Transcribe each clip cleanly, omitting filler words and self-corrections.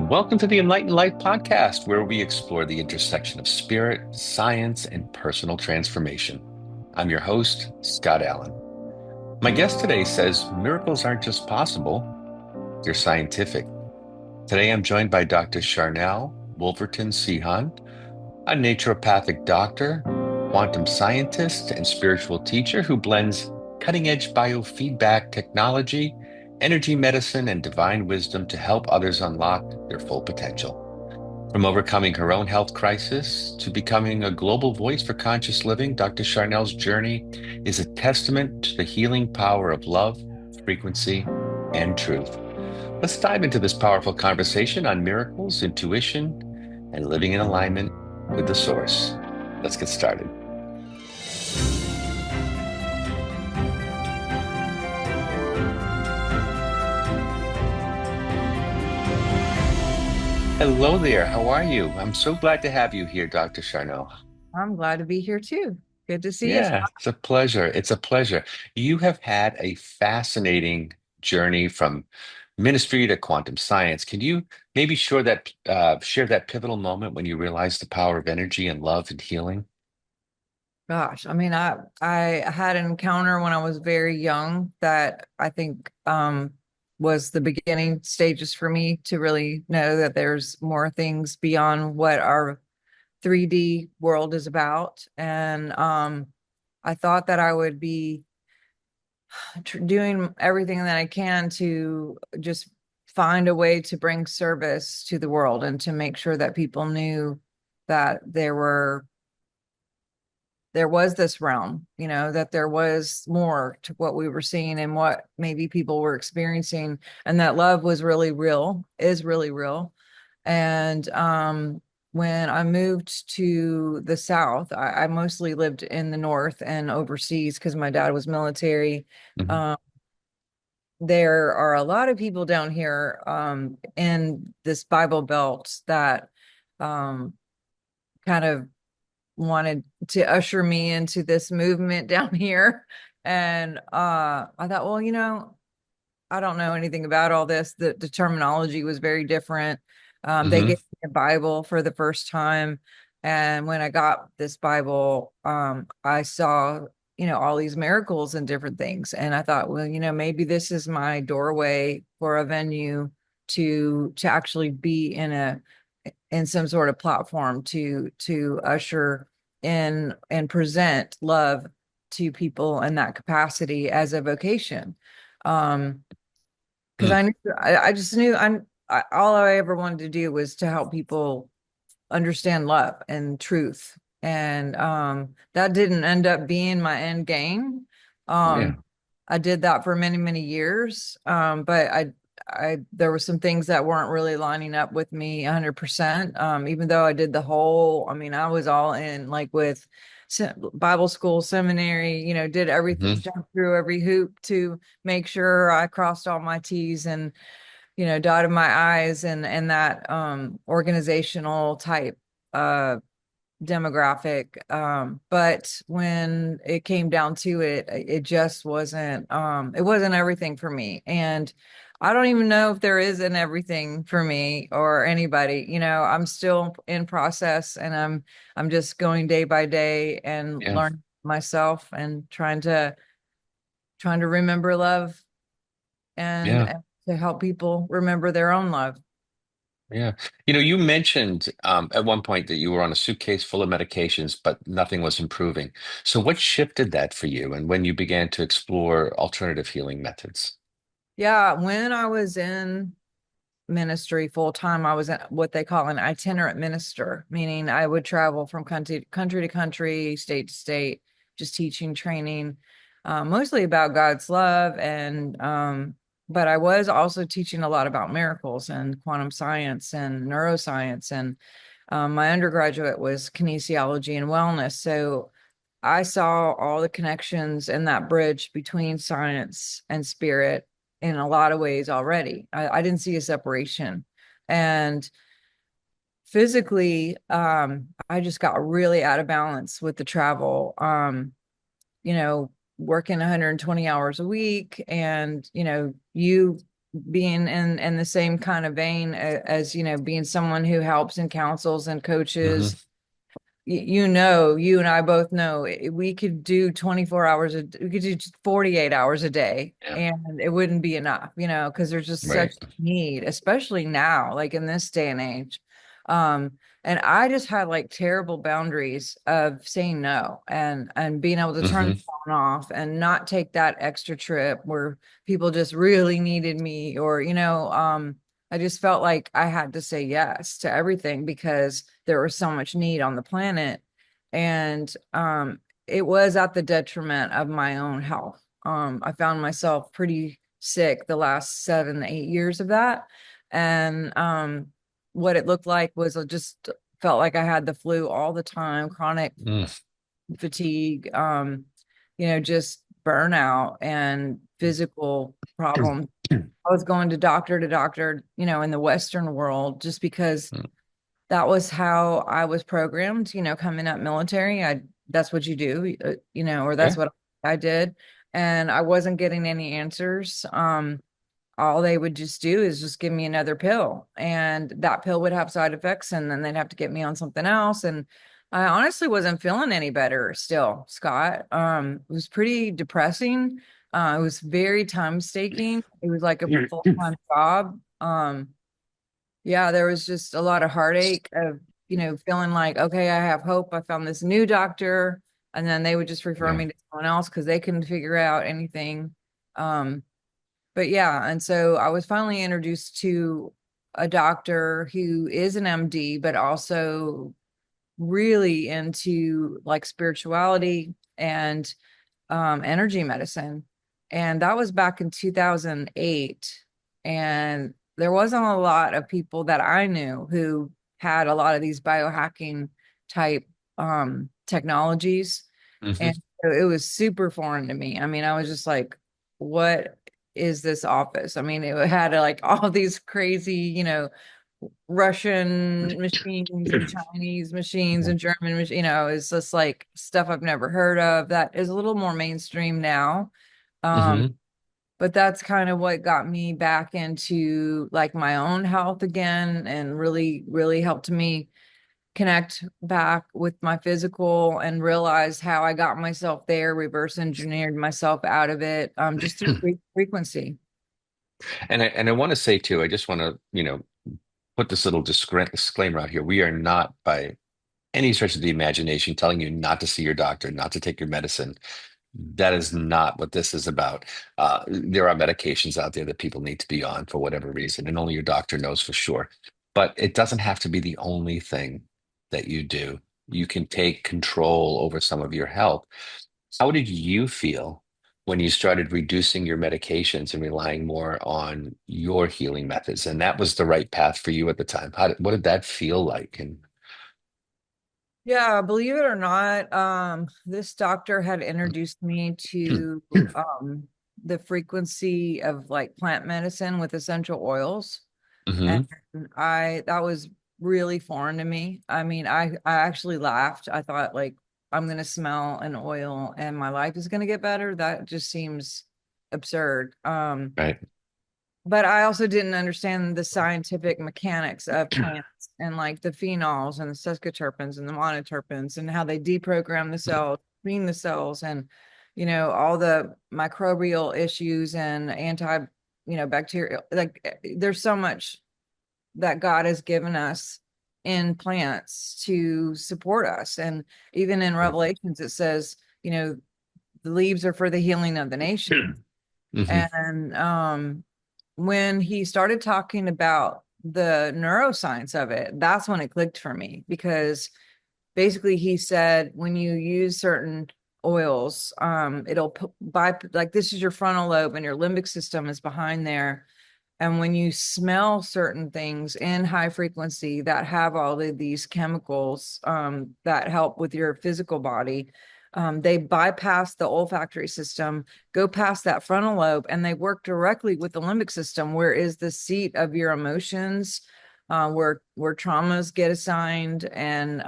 Welcome to the Enlightened Life podcast, where we explore the intersection of spirit, science, and personal transformation. I'm your host, Scott Allen. My guest today says miracles aren't just possible, they're scientific. Today I'm joined by Dr. Sharnael Wolverton Sehon, a naturopathic doctor, quantum scientist, and spiritual teacher who blends cutting-edge biofeedback technology, energy medicine, and divine wisdom to help others unlock their full potential. From overcoming her own health crisis to becoming a global voice for conscious living, Dr. Sharnael's journey is a testament to the healing power of love, frequency, and truth. Let's dive into this powerful conversation on miracles, intuition, and living in alignment with the source. Let's get started. Hello there. How are you? I'm so glad to have you here, Dr. Sharnael. I'm glad to be here too. Good to see you, Yeah, Scott. it's a pleasure. It's a pleasure. You have had a fascinating journey from ministry to quantum science. Can you maybe share that pivotal moment when you realized the power of energy and love and healing? Gosh, I mean, I had an encounter when I was very young that I think was the beginning stages for me to really know that there's more things beyond what our 3D world is about. And I thought that I would be doing everything that I can to just find a way to bring service to the world and to make sure that people knew that there was this realm, that there was more to what we were seeing and what maybe people were experiencing, and that love was really real, is really real. And when I moved to the South, I mostly lived in the North and overseas because my dad was military. Mhm. Um, there are a lot of people down here in this Bible Belt that um, kind of wanted to usher me into this movement down here. And I thought, well, I don't know anything about all this. The terminology was very different. They Hmm. gave me a Bible for the first time. And when I got this Bible, I saw, all these miracles and different things. And I thought, well, maybe this is my doorway for a venue to actually be in some sort of platform to usher in and present love to people in that capacity as a vocation. Um, because I just knew all I ever wanted to do was to help people understand love and truth. And that didn't end up being my end game. Yeah. I did that for many, many years. But there were some things that weren't really lining up with me 100%. Even though I did I mean, I was all in, like, with Bible school, seminary, did everything, Hmm. jumped through every hoop to make sure I crossed all my T's and, dotted my I's, and that organizational type uh demographic. But when it came down to it, it just it wasn't everything for me. And I don't even know if there is an everything for me or anybody. I'm still in process, and I'm just going day by day and Yeah. learning myself and trying to remember love, Yeah. and to help people remember their own love. Yeah. You mentioned at one point that you were on a suitcase full of medications, but nothing was improving. So what shifted that for you and when you began to explore alternative healing methods? Yeah, when I was in ministry full time, I was what they call an itinerant minister, meaning I would travel from country to country, state to state, just teaching, training, mostly about God's love. And but I was also teaching a lot about miracles and quantum science and neuroscience. And my undergraduate was kinesiology and wellness. So I saw all the connections and that bridge between science and spirit in a lot of ways already. I didn't see a separation. And physically, I just got really out of balance with the travel. You know, Working 120 hours a week, and you being in the same kind of vein as, being someone who helps and counsels and Hmm. coaches. You and I both know we could do 24 hours we could do 48 hours a day Yeah. and it wouldn't be enough, because there's just such Right. need, especially now, like in this day and age. Um, and I just had like terrible boundaries of saying no and being able to turn the Hmm. phone off and not take that extra trip where people just really needed me, or, I just felt like I had to say yes to everything because there was so much need on the planet. And it was at the detriment of my own health. I found myself pretty sick the last 7, 8 years of that. And what it looked like was I just felt like I had the flu all the time, chronic fatigue, just burnout and physical problems. I was going to doctor, in the Western world just because that was how I was programmed, coming up military. That's what you do, or that's Yeah. what I did. And I wasn't getting any answers. All they would just do is just give me another pill, and that pill would have side effects, and then they'd have to get me on something else. And I honestly wasn't feeling any better still, Scott. It was pretty depressing. It was very time staking. It was like a full-time job. Yeah, there was just a lot of heartache of, feeling like, okay, I have hope. I found this new doctor. And then they would just refer Yeah. me to someone else because they couldn't figure out anything. Um, but yeah, and so I was finally introduced to a doctor who is an MD, but also really into like spirituality and energy medicine. And that was back in 2008. And there wasn't a lot of people that I knew who had a lot of these biohacking type technologies. Hmm. And so it was super foreign to me. I mean, I was just like, what is this office? I mean, it had like all these crazy, Russian machines and Chinese machines and German machines, it's just like stuff I've never heard of that is a little more mainstream now. Um, Hmm. but that's kind of what got me back into like my own health again and really, really helped me connect back with my physical and realize how I got myself there, reverse engineered myself out of it, just through frequency. And I want to say too, I just want to, put this little disclaimer out here. We are not by any stretch of the imagination telling you not to see your doctor, not to take your medicine. That is not what this is about. There are medications out there that people need to be on for whatever reason, and only your doctor knows for sure. But it doesn't have to be the only thing that you do. You can take control over some of your health. How did you feel when you started reducing your medications and relying more on your healing methods? And that was the right path for you at the time. What did that feel like? And Yeah, believe it or not, this doctor had introduced me to the frequency of like plant medicine with essential oils. And hmm. I that was really foreign to me. I mean, I actually laughed. I thought like I'm gonna smell an oil and my life is gonna get better. That just seems absurd. Right. But I also didn't understand the scientific mechanics of plants and like the phenols and the sesquiterpenes and the monoterpenes and how they deprogram the cells, clean the cells, and all the microbial issues and bacterial. Like there's so much that God has given us in plants to support us. And even in Revelations, it says, the leaves are for the healing of the nation. Hmm. And when he started talking about the neuroscience of it, that's when it clicked for me because basically he said when you use certain oils, it'll by like this is your frontal lobe and your limbic system is behind there. And when you smell certain things in high frequency that have all of these chemicals that help with your physical body, they bypass the olfactory system, go past that frontal lobe, and they work directly with the limbic system, where is the seat of your emotions, where traumas get assigned, and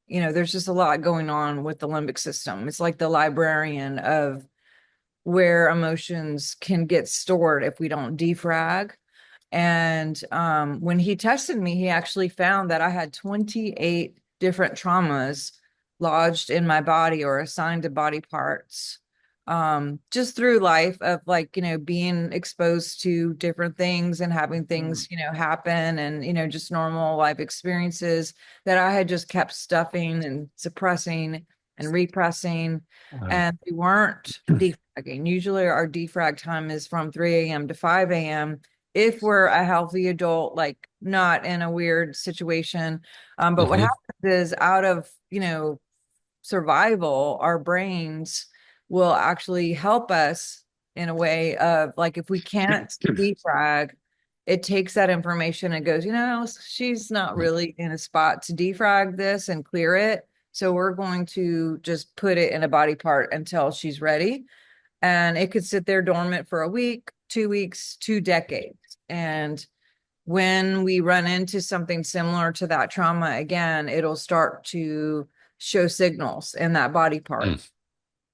there's just a lot going on with the limbic system. It's like the librarian of where emotions can get stored if we don't defrag. And when he tested me, he actually found that I had 28 different traumas lodged in my body or assigned to body parts. Just through life of like, being exposed to different things and having things, happen and, just normal life experiences that I had just kept stuffing and suppressing and repressing. Wow. And we weren't defragging. Usually our defrag time is from 3 a.m. to 5 a.m if we're a healthy adult, like not in a weird situation. But what Hmm. happens is out of, survival, our brains will actually help us in a way of like, if we can't defrag, it takes that information and goes, she's not really in a spot to defrag this and clear it. So we're going to just put it in a body part until she's ready. And it could sit there dormant for a week, 2 weeks, 2 decades. And when we run into something similar to that trauma again, it'll start to show signals in that body part. Mm.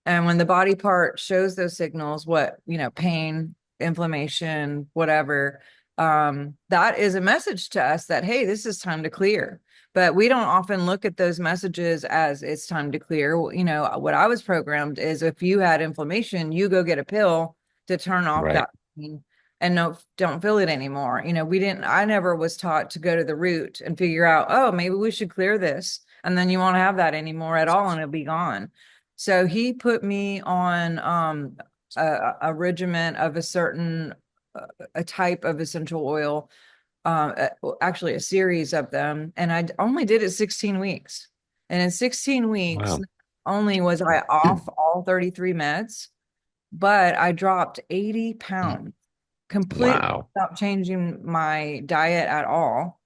And when the body part shows those signals, what, pain, inflammation, whatever, that is a message to us that, hey, this is time to clear. But we don't often look at those messages as it's time to clear. What I was programmed is if you had inflammation, you go get a pill to turn off Right. that pain and no, don't feel it anymore. I never was taught to go to the root and figure out, oh, maybe we should clear this. And then you won't have that anymore at all and it'll be gone. So he put me on a regimen of a certain a type of essential oil, actually a series of them, and I only did it 16 weeks. And in 16 weeks, Wow. not only was I off all 33 meds, but I dropped 80 pounds, completely Wow. stopped changing my diet at all.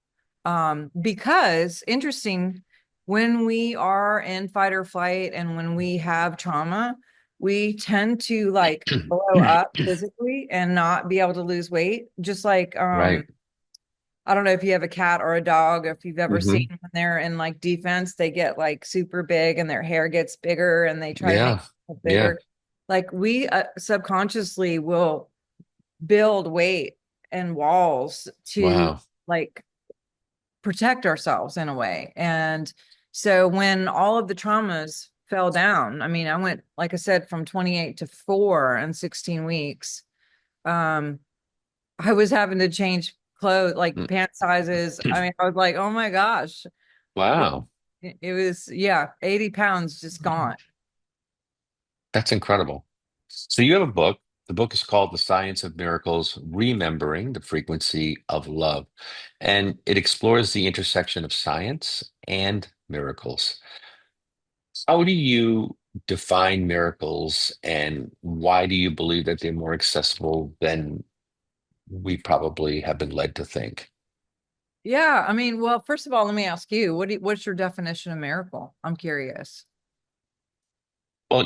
Because interesting, when we are in fight or flight and when we have trauma, we tend to like blow up physically and not be able to lose weight. Just like Right. I don't know if you have a cat or a dog, if you've ever seen Hmm. when they're in like defense, they get like super big and their hair gets bigger and they try to make Yeah. it Yeah. bigger. Like we subconsciously will build weight and walls to Wow. like protect ourselves in a way. And so when all of the traumas fell down, I mean, I went, like I said, from 28 to 4 in 16 weeks. Um, I was having to change clothes, like Mm. pant sizes. I mean, I was like, oh my gosh. It, Wow. it was, yeah, 80 pounds just gone. That's incredible. So you have a book. The book is called The Science of Miracles, Remembering the Frequency of Love. And it explores the intersection of science and miracles. How do you define miracles and why do you believe that they're more accessible than we probably have been led to think? Yeah. I mean, well, first of all, let me ask you, what's your definition of miracle? I'm curious. Well,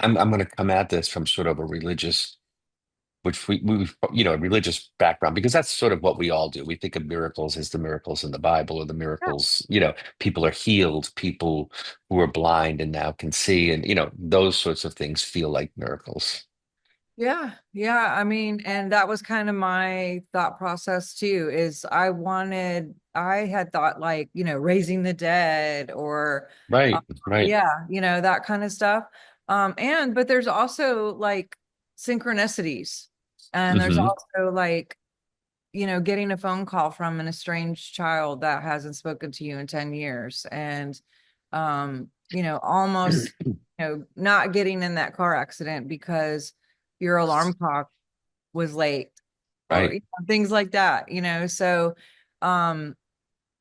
I'm going to come at this from sort of a religious, which a religious background, because that's sort of what we all do. We think of miracles as the miracles in the Bible or the Yeah. miracles, people are healed, people who are blind and now can see, and, those sorts of things feel like miracles. Yeah, yeah. I mean, and that was kind of my thought process too, is I had thought like, raising the dead or, uh, Right, right. yeah, that kind of stuff. But there's also like synchronicities, and there's Hmm. also like, getting a phone call from an estranged child that hasn't spoken to you in 10 years and, almost, not getting in that car accident because your alarm clock was late or Right. things like that, so um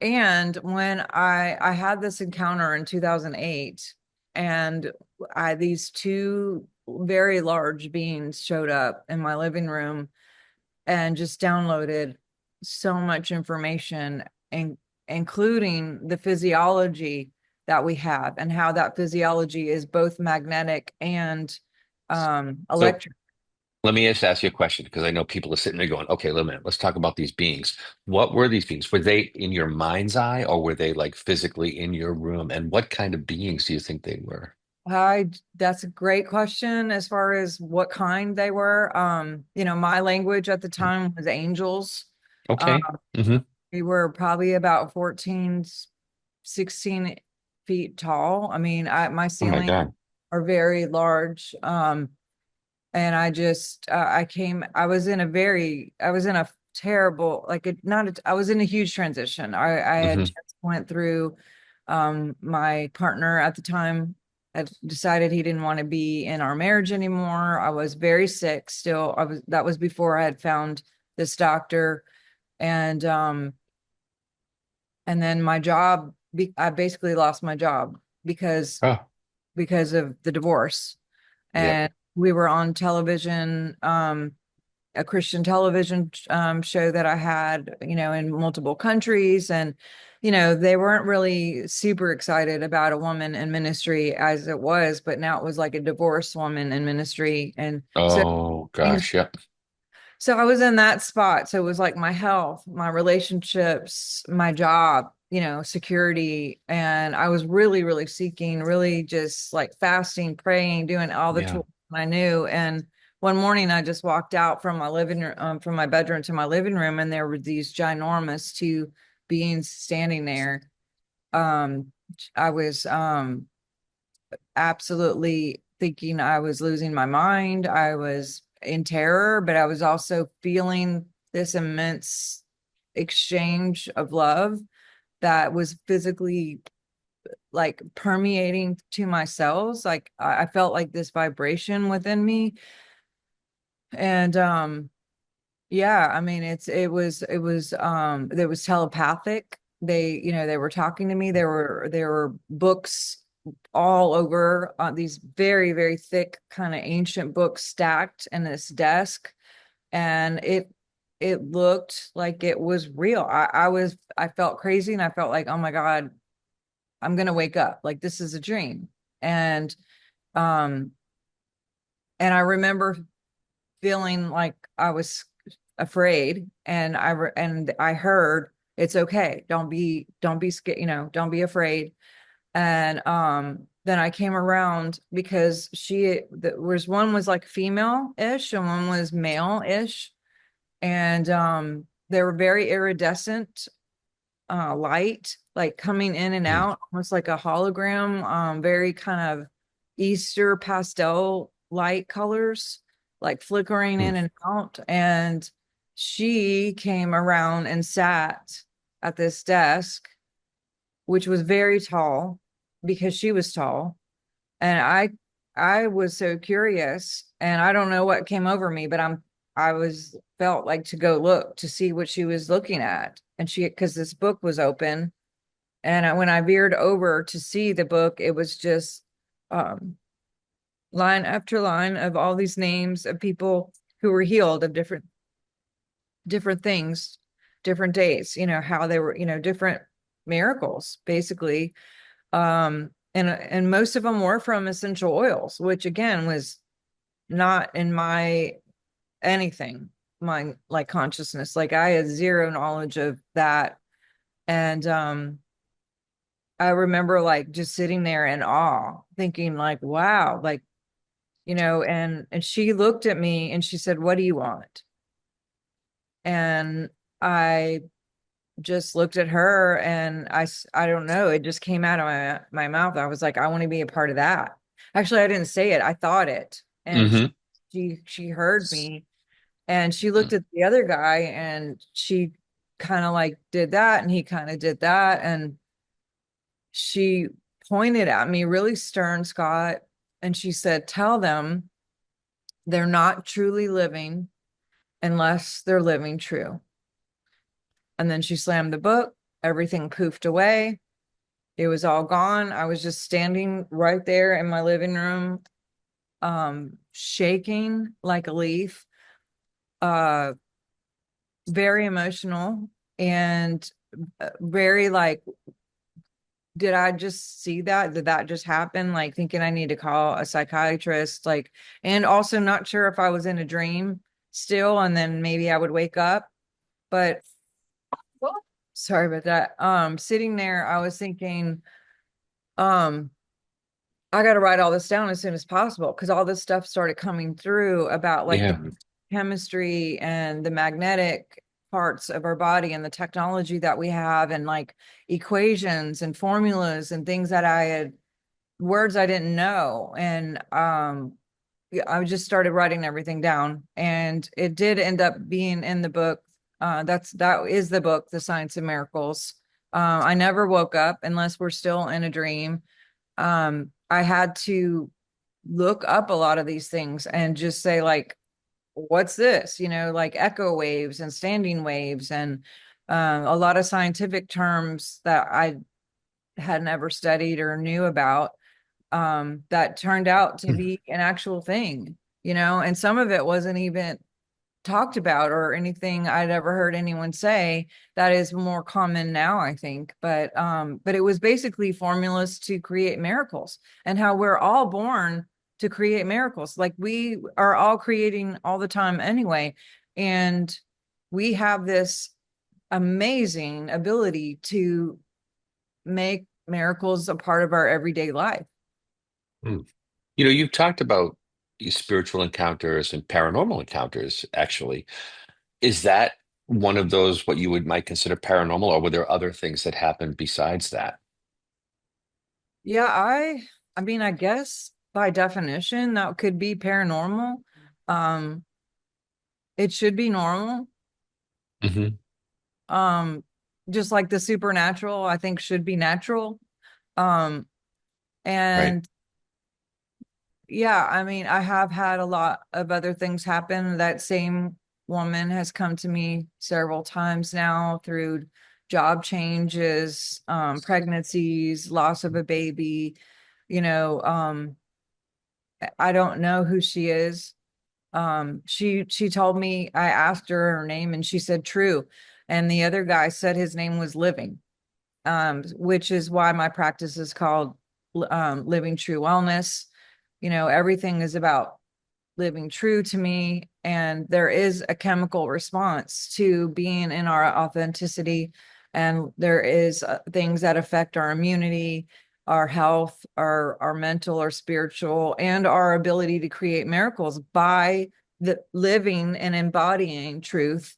and when I had this encounter in 2008 and I these two very large beings showed up in my living room and just downloaded so much information and including the physiology that we have and how that physiology is both magnetic and So electric. let me just ask you a question because I know people are sitting there going, okay, wait a minute, let's talk about these beings. What were these beings? Were they in your mind's eye or were they like physically in your room? And what kind of beings do you think they were? That's a great question as far as what kind they were. My language at the time was angels. Um, Okay. Hmm. we were probably about 14, 16 feet tall. I mean, my Oh my ceilings God. are very large. And I was in a terrible, like it, not, a, I was in a huge transition. I had Hmm. just went through, my partner at the time had decided he didn't want to be in our marriage anymore. I was very sick still. That was before I had found this doctor. And, and then I basically lost my job Oh, because of the divorce. yeah. And we were on television, a Christian television show that I had, in multiple countries. And, they weren't really super excited about a woman in ministry as it was, but now it was like a divorced woman in ministry. And so Oh things gosh. Yep. so I was in that spot. So it was like my health, my relationships, my job, security. And I was really, really seeking, really just like fasting, praying, doing all the Yeah. tools I knew. And one morning I just walked out from my living room, from my bedroom to my living room, and there were these ginormous two beings standing there. Um, I was absolutely thinking I was losing my mind. I was in terror, but I was also feeling this immense exchange of love that was physically like permeating to my cells. Like I felt like this vibration within me. And yeah, I mean it was telepathic. They were talking to me. There were books all over, these very, very thick kind of ancient books stacked in this desk, and it looked like it was real. I felt crazy, and I felt like, oh my God, I'm gonna wake up. Like this is a dream. And um and I remember feeling like I was afraid, and I heard, it's okay, don't be scared, don't be afraid. And then I came around because there was one was like female-ish and one was male-ish. And they were very iridescent, light, like coming in and Mm. out, almost like a hologram, very kind of Easter pastel light colors, like flickering Mm. in and out. And she came around and sat at this desk, which was very tall because she was tall. And I was so curious, and I don't know what came over me, but I was felt like to go look to see what she was looking at. And because this book was open, and when I veered over to see the book, it was just um, line after line of all these names of people who were healed of different things, different days, how they were, different miracles, basically. And most of them were from essential oils, which again was not in my anything, my like consciousness. Like I had zero knowledge of that. And I remember like just sitting there in awe, thinking like, wow, like, and she looked at me and she said, "What do you want?" And I just looked at her, and I don't know, it just came out of my mouth. I was like, I want to be a part of that. Actually, I didn't say it. I thought it. And Hmm. she heard me, and she looked at the other guy, and she kind of like did that, and he kind of did that, and she pointed at me really stern, Scott, and she said, "Tell them they're not truly living unless they're living true." And then she slammed the book. Everything poofed away. It was all gone. I was just standing right there in my living room, shaking like a leaf, uh, very emotional, and very like, did I just see that? Did that just happen? Like thinking I need to call a psychiatrist, like, and also not sure if I was in a dream still, and then maybe I would wake up. But sorry about that. Sitting there, I was thinking, um, I got to write all this down as soon as possible because all this stuff started coming through about like Yeah. the chemistry and the magnetic parts of our body and the technology that we have and like equations and formulas and things that I had words I didn't know. And yeah, I just started writing everything down and it did end up being in the book. That is the book, The Science of Miracles. I never woke up unless we're still in a dream. I had to look up a lot of these things and just say like, what's this? Like echo waves and standing waves and a lot of scientific terms that I had never studied or knew about that turned out to be an actual thing, and some of it wasn't even talked about or anything I'd ever heard anyone say. That is more common now, I think. But it was basically formulas to create miracles and how we're all born to create miracles. Like we are all creating all the time anyway. And we have this amazing ability to make miracles a part of our everyday life. Mm. You've talked about these spiritual encounters and paranormal encounters, actually. Is that one of those what you would might consider paranormal, or were there other things that happened besides that? Yeah, I mean, I guess by definition that could be paranormal. Um, it should be normal. Hmm. Um, just like the supernatural, I think should be natural. Um, Right. and yeah, I mean, I have had a lot of other things happen. That same woman has come to me several times now through job changes, pregnancies, loss of a baby, you know, I don't know who she is. She told me, I asked her name and she said True. And the other guy said his name was Living, which is why my practice is called Living True Wellness. Everything is about living true to me. And there is a chemical response to being in our authenticity. And there is things that affect our immunity, our health, our mental, our spiritual, and our ability to create miracles by the living and embodying truth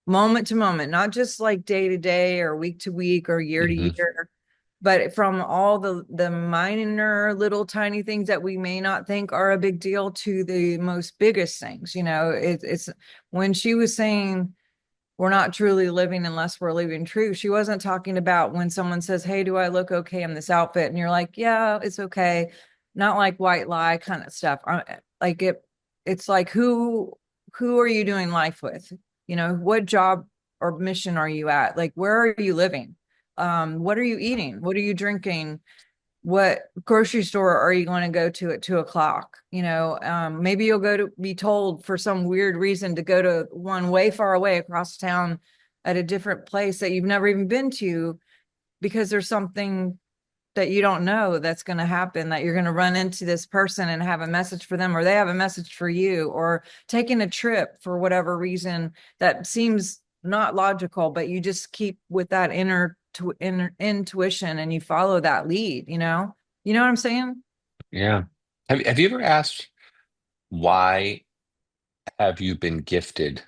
moment to moment, not just like day to day or week to week or year to Hmm. year, but from all the minor little tiny things that we may not think are a big deal to the most biggest things. It's when she was saying we're not truly living unless we're living true. She wasn't talking about when someone says, "Hey, do I look okay in this outfit?" And you're like, "Yeah, it's okay." Not like white lie kind of stuff. Like it's like who are you doing life with? What job or mission are you at? Like, where are you living? What are you eating? What are you drinking? What grocery store are you going to go to at 2 o'clock? Maybe you'll go to be told for some weird reason to go to one way far away across town at a different place that you've never even been to because there's something that you don't know that's going to happen, that you're going to run into this person and have a message for them, or they have a message for you, or taking a trip for whatever reason that seems not logical, but you just keep with that inner intuition and you follow that lead, you know what I'm saying? Yeah. Have you ever asked why have you been gifted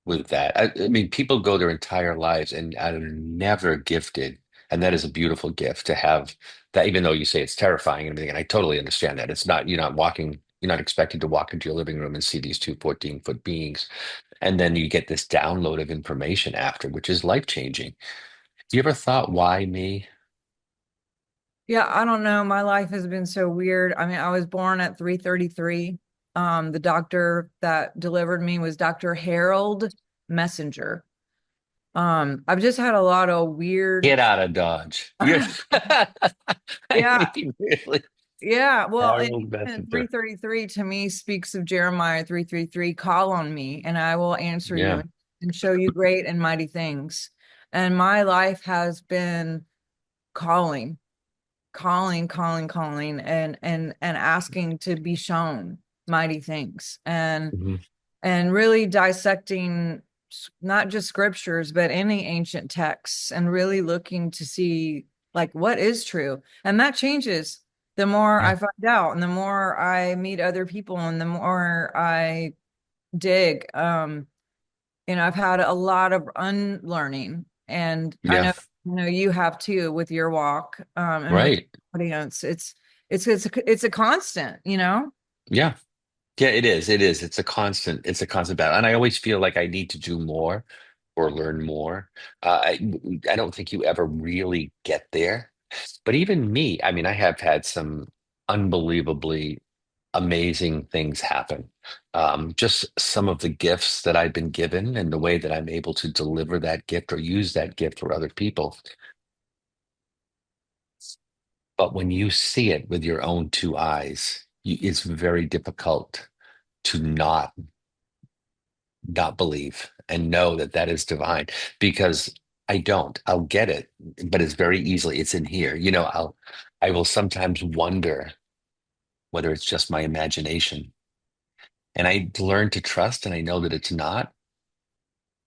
with that? I mean, people go their entire lives and are never gifted. And that is a beautiful gift to have that, even though you say it's terrifying and everything. And I totally understand that. You're not expected to walk into your living room and see these two 14-foot beings. And then you get this download of information after, which is life-changing. You ever thought, why me? Yeah, I don't know. My life has been so weird. I mean, I was born at 3:33. The doctor that delivered me was Dr. Harold Messenger. I've just had a lot of weird. Get out of Dodge. You're, I Yeah, mean, really, yeah. Well, Harold and Messenger. 3:33 to me speaks of Jeremiah 3:33. Call on me, and I will answer you Yeah. and show you great and mighty things. And my life has been calling, calling, and asking to be shown mighty things. Mhm. And really dissecting not just scriptures, but any ancient texts and really looking to see like what is true. And that changes the more Yeah. I find out and the more I meet other people and the more I dig. I've had a lot of unlearning, and I Yeah. know you have too with your walk, and with Right. the audience. It's a constant, Yeah. Yeah, it is. It is. It's a constant battle. And I always feel like I need to do more or learn more. I don't think you ever really get there. But even me, I mean, I have had some unbelievably amazing things happen. Just some of the gifts that I've been given and the way that I'm able to deliver that gift or use that gift for other people. But when you see it with your own two eyes, it's very difficult to not believe and know that that is divine because I don't. I'll get it, but it's very easily, it's in here. I will sometimes wonder whether it's just my imagination. And I learn to trust and I know that it's not,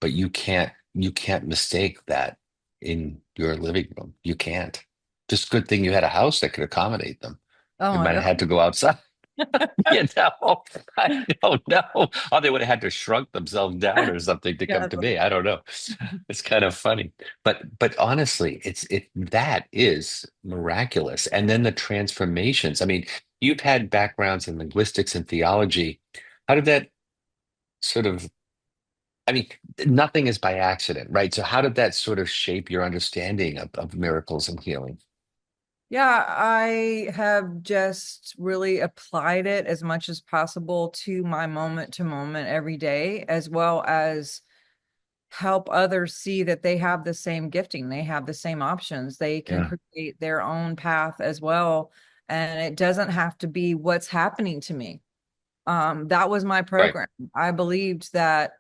but you can't mistake that in your living room. You can't. Just good thing you had a house that could accommodate them. Oh You my might have God. had to go outside. I don't know. Or they would have had to shrunk themselves down or something to come Yeah. to me. I don't know. It's kind of funny. But honestly, that is miraculous. And then the transformations. I mean, you've had backgrounds in linguistics and theology. How did that sort of, I mean, nothing is by accident, right? So how did that sort of shape your understanding of miracles and healing? Yeah, I have just really applied it as much as possible to my moment to moment every day, as well as help others see that they have the same gifting, they have the same options, they can Yeah. create their own path as well. And it doesn't have to be what's happening to me. That was my Right. program. I believed that,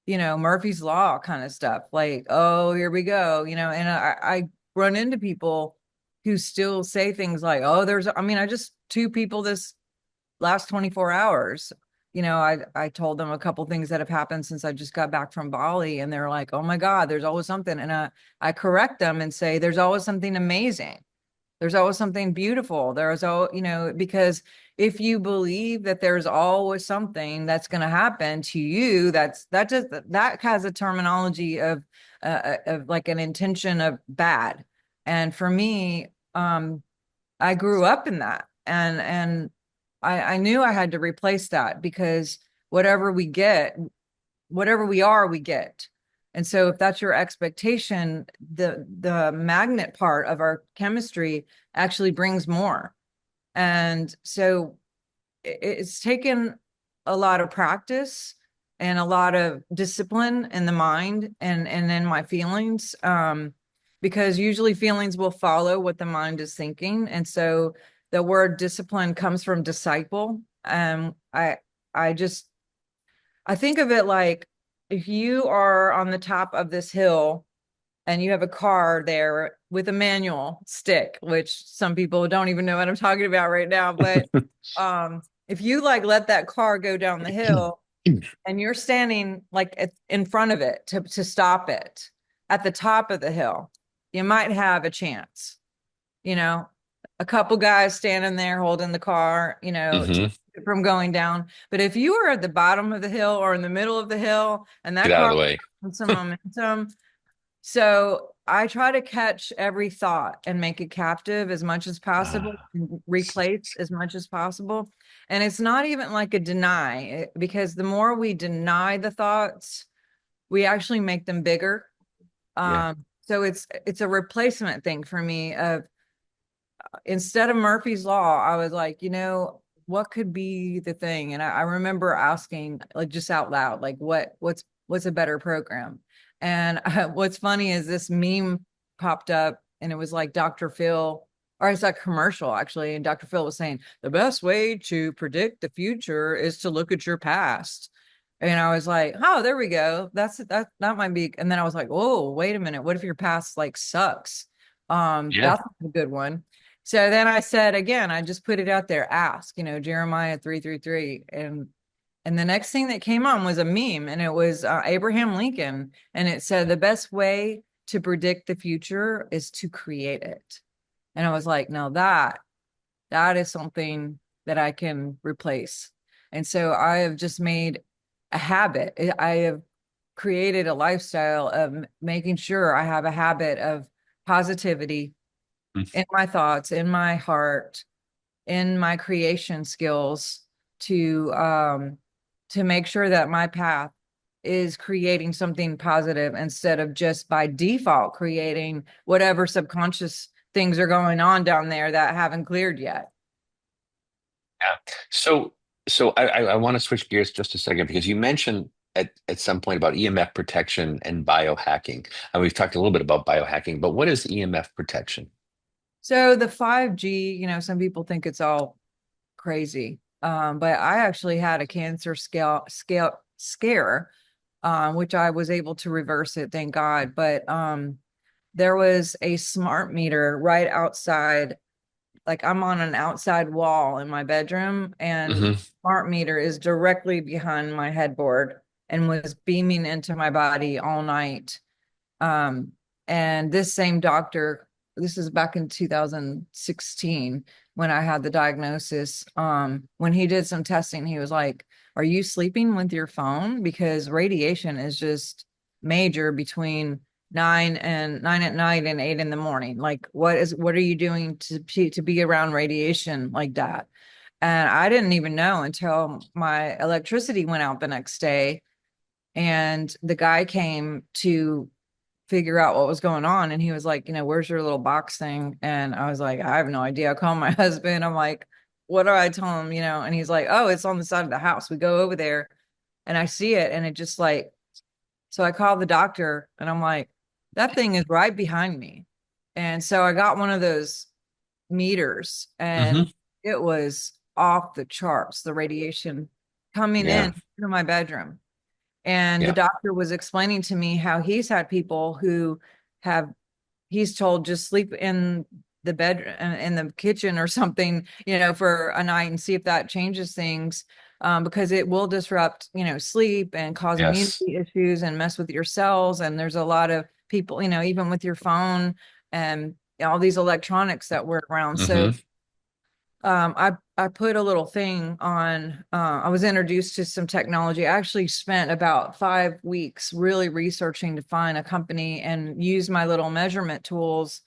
Murphy's Law kind of stuff, like, oh, here we go, and I run into people who still say things like, oh, I just two people this last 24 hours. I told them a couple things that have happened since I just got back from Bali, and they're like, oh my God, there's always something. And I correct them and say, there's always something amazing. There's always something beautiful. Because if you believe that there's always something that's going to happen to you, that has a terminology of like an intention of bad. And for me, I grew up in that, and I knew I had to replace that because whatever we get, whatever we are, we get. And so if that's your expectation, the magnet part of our chemistry actually brings more. And so it's taken a lot of practice and a lot of discipline in the mind and in my feelings, because usually feelings will follow what the mind is thinking. And so the word discipline comes from disciple. I just I think of it like, if you are on the top of this hill and you have a car there with a manual stick, which some people don't even know what I'm talking about right now, but if you like let that car go down the hill and you're standing like in front of it to stop it at the top of the hill, you might have a chance, you know, a couple guys standing there holding the car, to Hmm. keep it from going down. But if you are at the bottom of the hill or in the middle of the hill and Get that out of car the way. has some momentum, so I try to catch every thought and make it captive as much as possible, Ah, and replace as much as possible. And it's not even like a deny, because the more we deny the thoughts, we actually make them bigger. yeah. So it's a replacement thing for me of, instead of Murphy's Law, I was like, what could be the thing? And I remember asking, like, just out loud, like, what's a better program? And what's funny is this meme popped up, and it was like Dr. Phil, or it's a commercial actually, and Dr. Phil was saying the best way to predict the future is to look at your past. And I was like, oh, there we go. That might be. And then I was like, oh, wait a minute. What if your past like sucks? Yeah. That's a good one. So then I said again, I just put it out there, ask, Jeremiah 3:33. And the next thing that came on was a meme, and it was Abraham Lincoln. And it said, the best way to predict the future is to create it. And I was like, no, that that is something that I can replace. And so I have just made a habit. I have created a lifestyle of making sure I have a habit of positivity in my thoughts, in my heart, in my creation skills to make sure that my path is creating something positive instead of just by default creating whatever subconscious things are going on down there that haven't cleared yet. Yeah. So, so I want to switch gears just a second because you mentioned at some point about EMF protection and biohacking. And we've talked a little bit about biohacking, but what is EMF protection? So the 5G, some people think it's all crazy. But I actually had a cancer scare, which I was able to reverse it, thank God. But there was a smart meter right outside, like I'm on an outside wall in my bedroom, and Hmm. smart meter is directly behind my headboard and was beaming into my body all night. Um, and this same doctor, this is back in 2016 when I had the diagnosis. When he did some testing, he was like, "Are you sleeping with your phone? Because radiation is just major between 9 at night and 8 in the morning. Like, what are you doing to be around radiation like that?" And I didn't even know until my electricity went out the next day, and the guy came to figure out what was going on. And he was like, "Where's your little box thing?" And I was like, "I have no idea." I called my husband. I'm like, "What do I tell him?" And he's like, "Oh, it's on the side of the house." We go over there and I see it, and it just like, so I called the doctor and I'm like, "That thing is right behind me." And so I got one of those meters, and Hmm. it was off the charts, the radiation coming Yeah. in to my bedroom. And the Yeah. doctor was explaining to me how he's had people who have, he's told, just sleep in the bed in the kitchen or something, for a night and see if that changes things. Because it will disrupt, sleep and cause Yes. immunity issues and mess with your cells. And there's a lot of people, even with your phone and all these electronics that we're around. So Hmm. I put a little thing on. I was introduced to some technology. I actually spent about 5 weeks really researching to find a company and use my little measurement tools.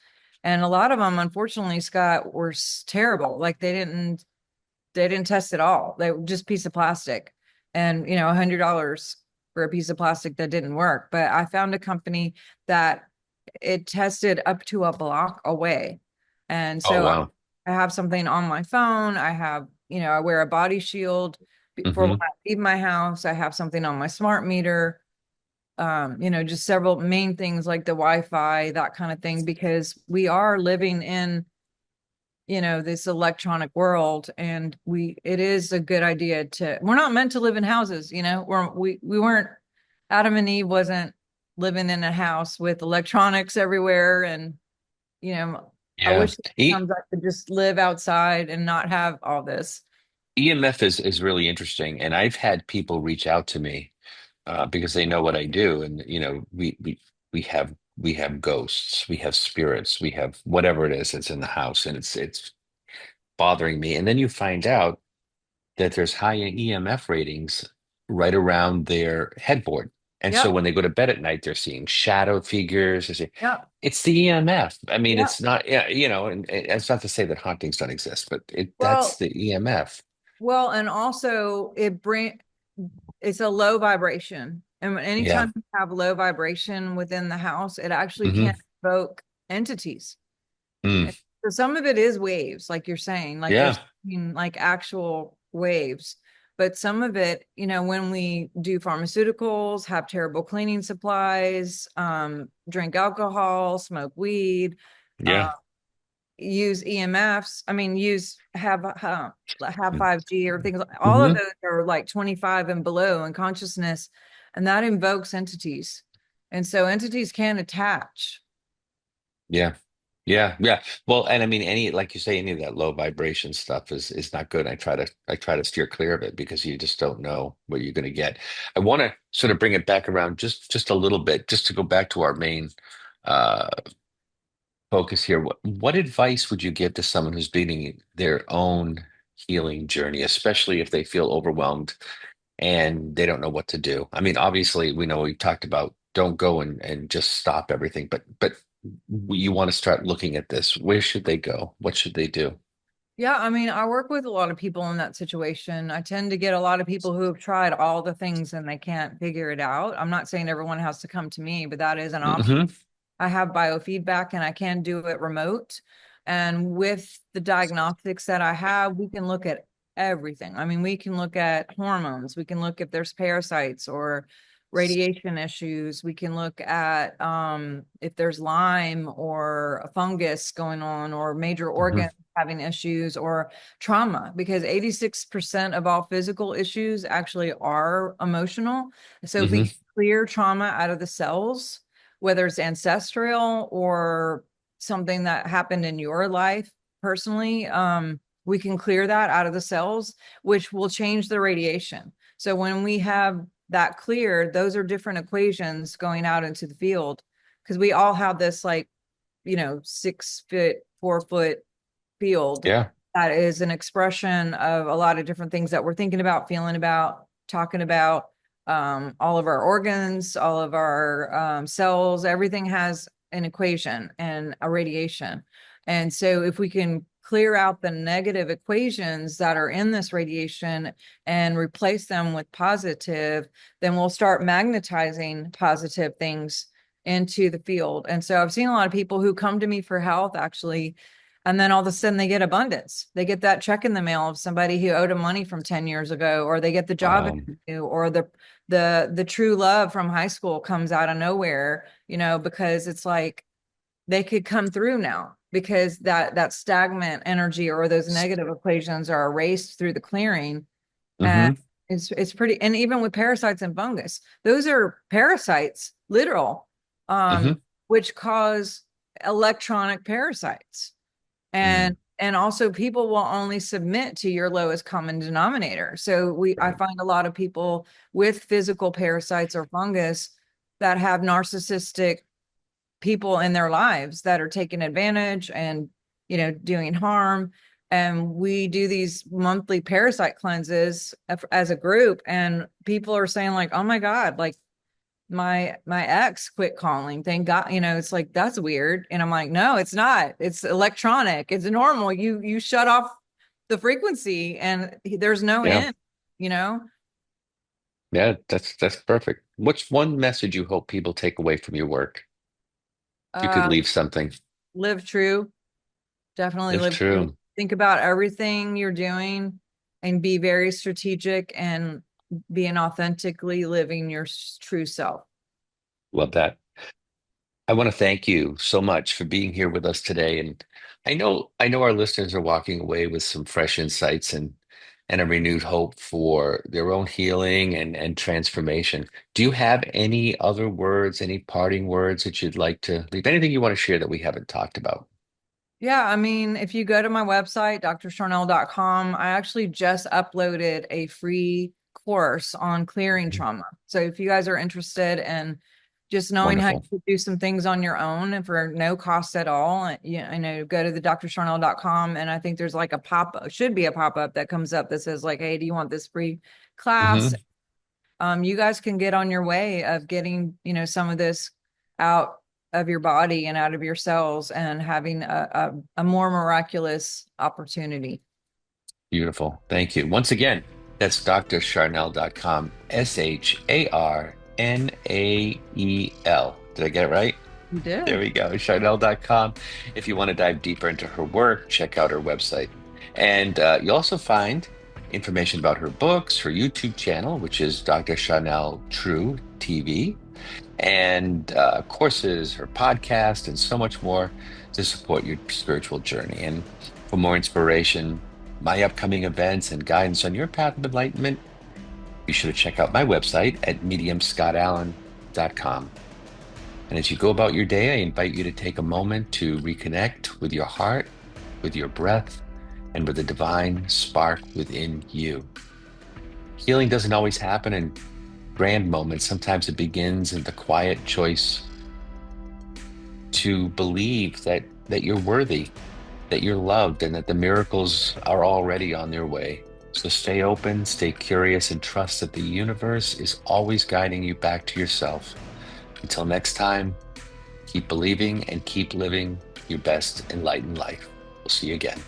And a lot of them, unfortunately, Scott, were terrible. Like they didn't test at all. They were just piece of plastic, and $100 for a piece of plastic that didn't work. But I found a company that it tested up to a block away, and Oh, so wow. I have something on my phone. I have, I wear a body shield before when Hmm. I leave my house. I have something on my smart meter. Just several main things like the Wi-Fi, that kind of thing, because we are living in this electronic world, and it is a good idea to, we're not meant to live in houses, we weren't, Adam and Eve wasn't living in a house with electronics everywhere. And you know I Yeah. wish sometimes I could just live outside and not have all this. EMF is really interesting, and I've had people reach out to me because they know what I do, and we have ghosts, we have spirits, we have whatever it is that's in the house, and it's bothering me. And then you find out that there's high EMF ratings right around their headboard, and so Yep. when they go to bed at night, they're seeing shadow figures. Yep. It's the EMF. I mean, Yep. it's not, yeah, and it's not to say that hauntings don't exist, but that's well the EMF. and also it's a low vibration. And Yeah. anytime you have low vibration within the house, it actually Hmm. can evoke entities. Mm. And so some of it is waves, like you're saying, like you're Yeah. saying, like actual waves. But some of it, when we do pharmaceuticals, have terrible cleaning supplies, drink alcohol, smoke weed, uh, Yeah. use EMFs. I mean, have 5G or things. All of Hmm. those are like 25 and below in consciousness, and that invokes entities. And so entities can attach. Yeah. Yeah. Yeah. Well, and I mean, like you say, any of that low vibration stuff is not good. I try to steer clear of it because you just don't know what you're going to get. I want to sort of bring it back around just a little bit, just to go back to our main uh focus here. What advice would you give to someone who's beginning their own healing journey, especially if they feel overwhelmed and they don't know what to do? I mean, obviously, we know we talked about don't go and just stop everything, but you want to start looking at this. Where should they go? What should they do? Yeah, I mean, I work with a lot of people in that situation. I tend to get a lot of people who have tried all the things and they can't figure it out. I'm not saying everyone has to come to me, but that is an option. Hmm. I have biofeedback and I can do it remote. And with the diagnostics that I have, we can look at everything. I mean, we can look at hormones, we can look if there's parasites or radiation issues. We can look at if there's Lyme or a fungus going on or major Hmm. organs having issues or trauma, because 86% of all physical issues actually are emotional. So if we Hmm. clear trauma out of the cells, whether it's ancestral or something that happened in your life personally, we can clear that out of the cells, which will change the radiation. So when we have that cleared, those are different equations going out into the field, because we all have this, like, 6 foot, 4 foot field Yeah. that is an expression of a lot of different things that we're thinking about, feeling about, talking about. All of our organs, all of our cells, everything has an equation and a radiation. And so if we can clear out the negative equations that are in this radiation and replace them with positive, then we'll start magnetizing positive things into the field. And so I've seen a lot of people who come to me for health, actually, and then all of a sudden they get abundance. They get that check in the mail of somebody who owed them money from 10 years ago, or they get the job interview, or the true love from high school comes out of nowhere, because it's like they could come through now because that stagnant energy or those negative equations are erased through the clearing. And Hmm. it's pretty. And even with parasites and fungus, those are parasites, literal, Hmm. which cause electronic parasites. Mm. And also people will only submit to your lowest common denominator. So I Right. find a lot of people with physical parasites or fungus that have narcissistic people in their lives that are taking advantage and doing harm. And we do these monthly parasite cleanses as a group, and people are saying, like, oh my God, like my ex quit calling, thank God. It's like, that's weird. And I'm like, no, it's not. It's electronic, it's normal. You shut off the frequency and there's no Yeah. end you know Yeah, that's perfect. What's one message you hope people take away from your work? If you could uh leave something, Live true. Definitely live live true. true. Think about everything you're doing and be very strategic and being authentically living your true self. Love that. I want to thank you so much for being here with us today. And I know our listeners are walking away with some fresh insights and a renewed hope for their own healing and transformation. Do you have any other words, any parting words that you'd like to leave? Anything you want to share that we haven't talked about? Yeah, I mean, if you go to my website, drsharnel.com, I actually just uploaded a free course on clearing trauma. So if you guys are interested in just knowing how Wonderful. you do some things on your own and for no cost at all, go to the drsharnel.com, and I think there's like a should be a pop-up that comes up that says, like, hey, do you want this free class? Hmm. You guys can get on your way of getting, some of this out of your body and out of your cells and having a more miraculous opportunity. Beautiful. Thank you. Once again, that's drsharnael.com. Sharnael. Did I get it right? You There did. we go. Sharnael.com. If you want to dive deeper into her work, check out her website. And you'll also find information about her books, her YouTube channel, which is Dr. Sharnael True TV, and courses, her podcast, and so much more to support your spiritual journey. And for more inspiration, my upcoming events, and guidance on your path of enlightenment, be sure to check out my website at mediumscottallen.com. And as you go about your day, I invite you to take a moment to reconnect with your heart, with your breath, and with the divine spark within you. Healing doesn't always happen in grand moments. Sometimes it begins in the quiet choice to believe that you're worthy, that you're loved, and that the miracles are already on their way. So stay open, stay curious, and trust that the universe is always guiding you back to yourself. Until next time, keep believing and keep living your best enlightened life. We'll see you again.